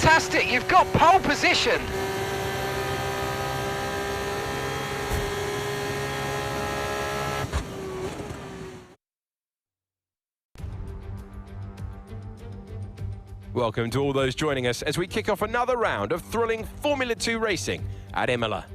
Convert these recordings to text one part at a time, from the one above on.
Fantastic, you've got pole position. Welcome to all those joining us as we kick off another round of thrilling Formula 2 racing at Imola.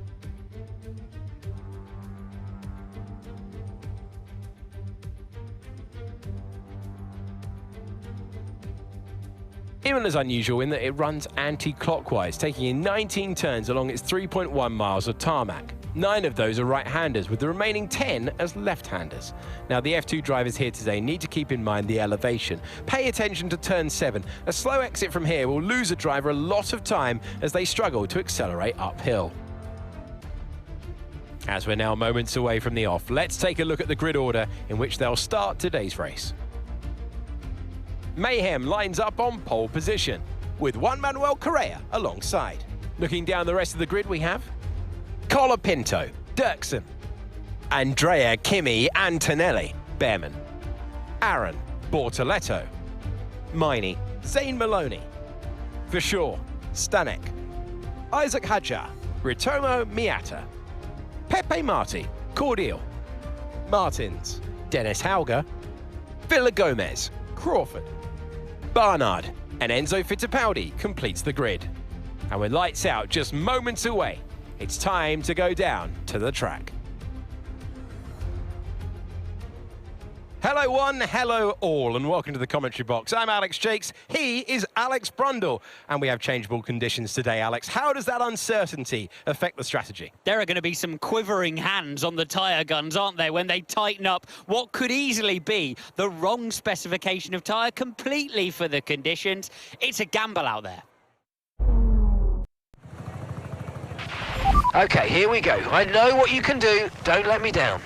Imola is unusual in that it runs anti-clockwise, taking in 19 turns along its 3.1 miles of tarmac. 9 of those are right-handers, with the remaining 10 as left-handers. Now, the F2 drivers here today need to keep in mind the elevation. Pay attention to turn 7. A slow exit from here will lose a driver a lot of time as they struggle to accelerate uphill. As we're now moments away from the off, let's take a look at the grid order in which they'll start today's race. Mayhem lines up on pole position, with Juan Manuel Correa alongside. Looking down the rest of the grid, we have Colapinto, Dirksen, Andrea Kimi Antonelli, Behrman, Aaron Bortoletto, Miney, Zane Maloney, Vishor, Stanek, Isaac Hadjar, Ritomo Miata, Pepe Marti, Cordial, Martins, Dennis Hauger, Villa Gomez, Crawford, Barnard, and Enzo Fittipaldi completes the grid. And with lights out just moments away, it's time to go down to the track. Hello one, hello all, and welcome to the commentary box. I'm Alex Jakes, he is Alex Brundle, and we have changeable conditions today, Alex. How does that uncertainty affect the strategy? There are going to be some quivering hands on the tyre guns, aren't there, when they tighten up what could easily be the wrong specification of tyre completely for the conditions. It's a gamble out there. Okay, here we go. I know what you can do. Don't let me down.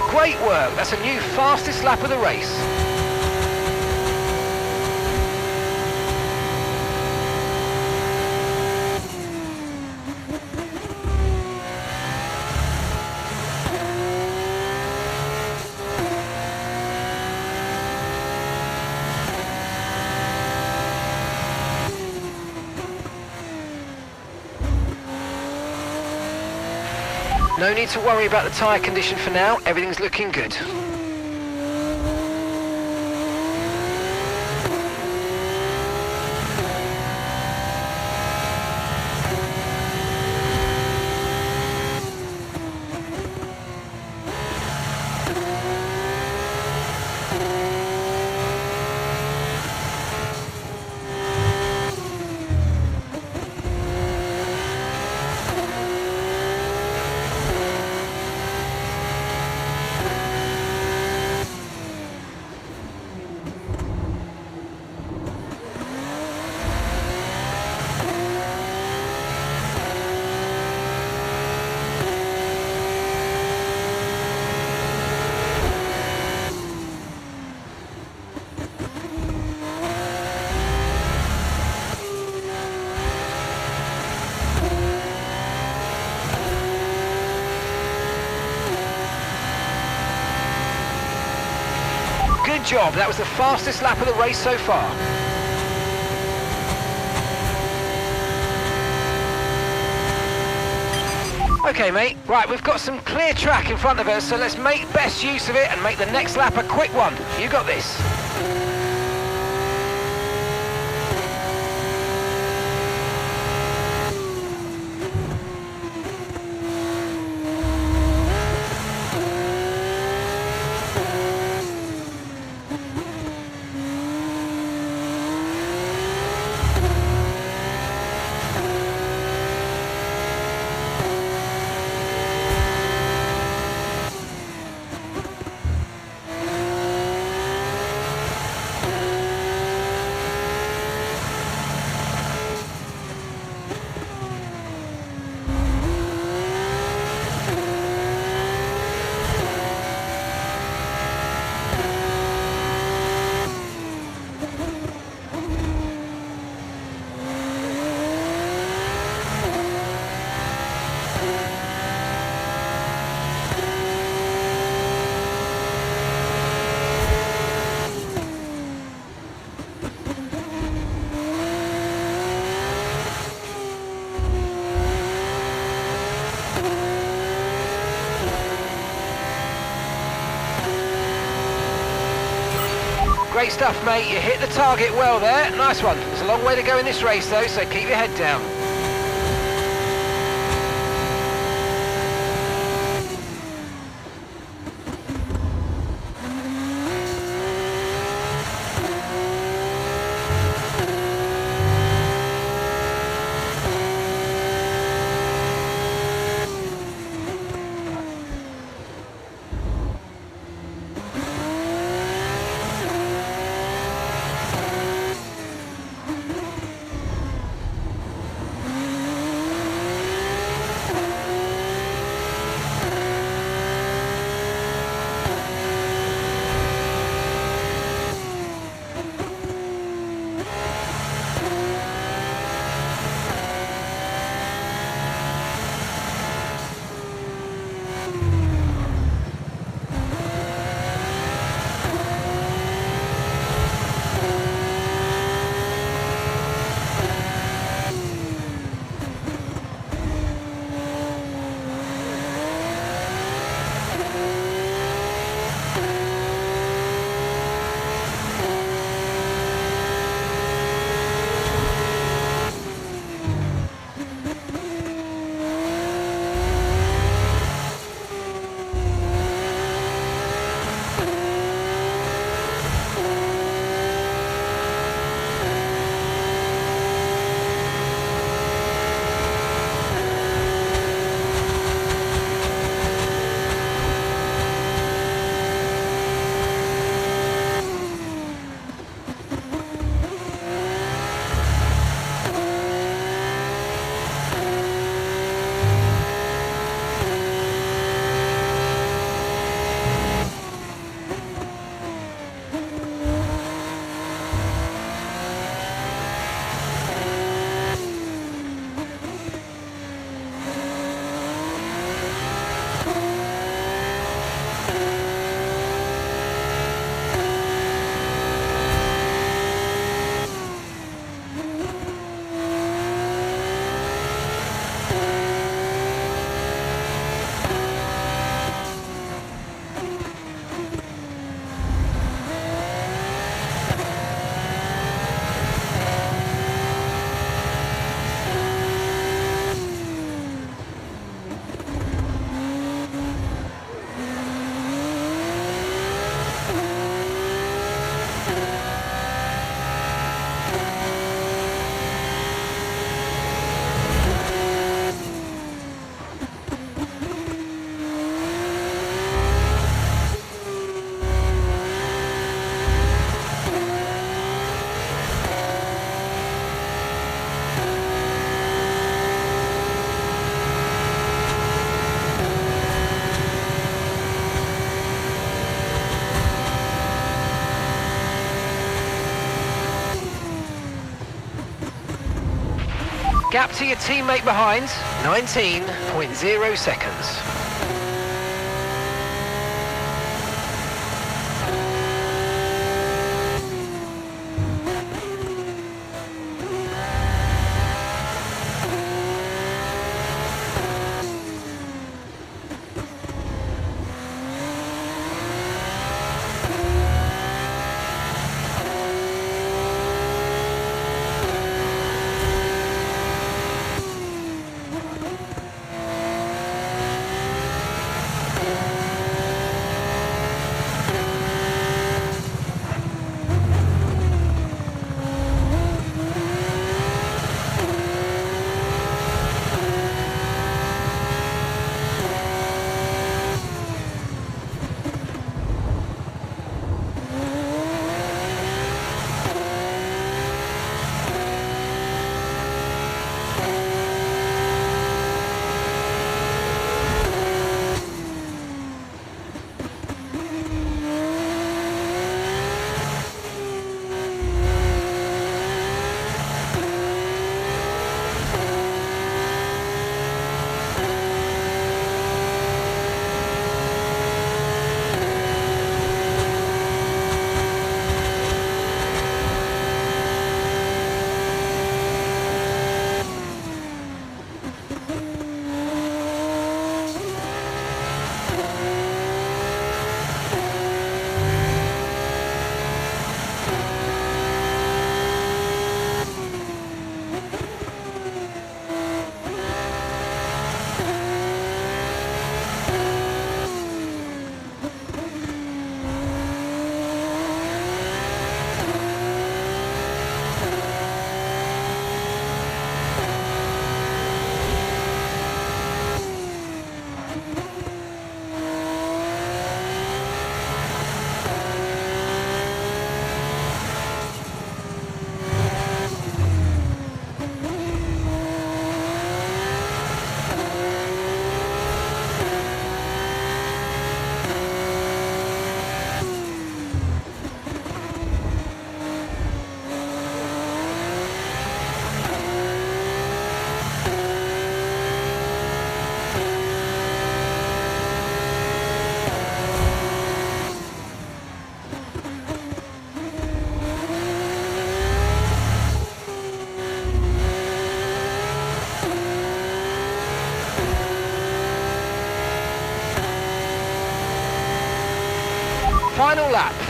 Great work. That's a new fastest lap of the race. No need to worry about the tyre condition for now, everything's looking good. Good job, that was the fastest lap of the race so far. Okay mate, right, we've got some clear track in front of us, so let's make best use of it and make the next lap a quick one. You got this. Great stuff, mate. You hit the target well there. Nice one. There's a long way to go in this race, though, so keep your head down. Gap to your teammate behind, 19.0 seconds.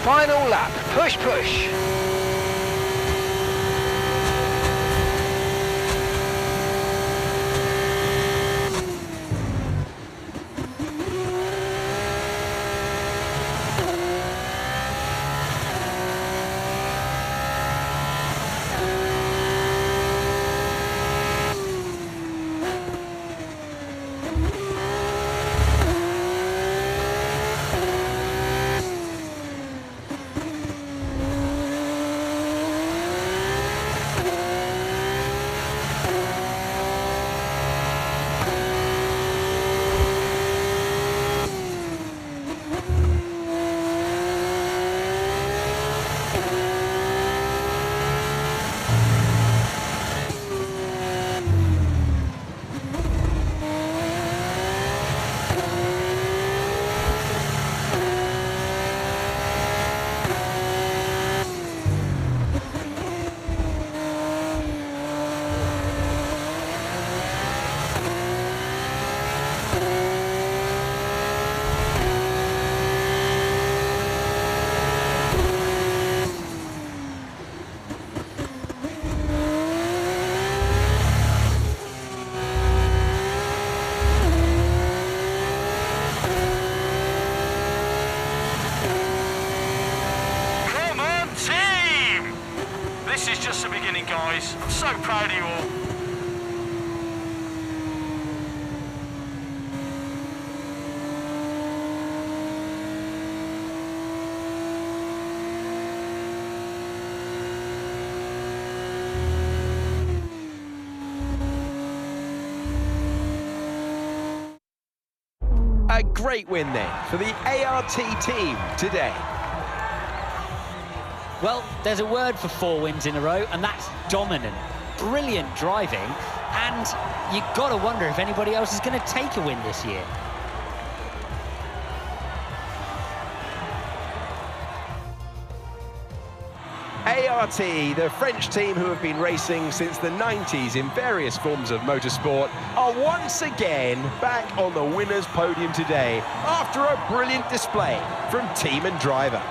Final lap, push, push. This is just the beginning, guys. I'm so proud of you all. A great win then for the ART team today. Well, there's a word for 4 wins in a row, and that's dominant. Brilliant driving, And you've got to wonder if anybody else is going to take a win this year. ART, the French team who have been racing since the 90s in various forms of motorsport, are once again back on the winner's podium today after a brilliant display from team and driver.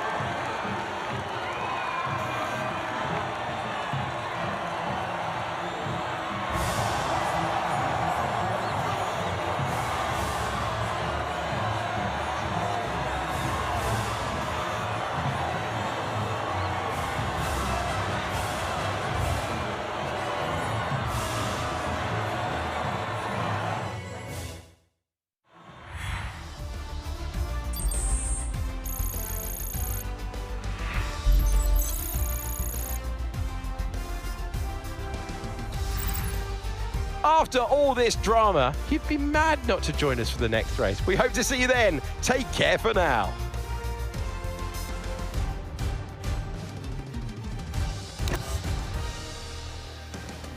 After all this drama, you'd be mad not to join us for the next race. We hope to see you then. Take care for now.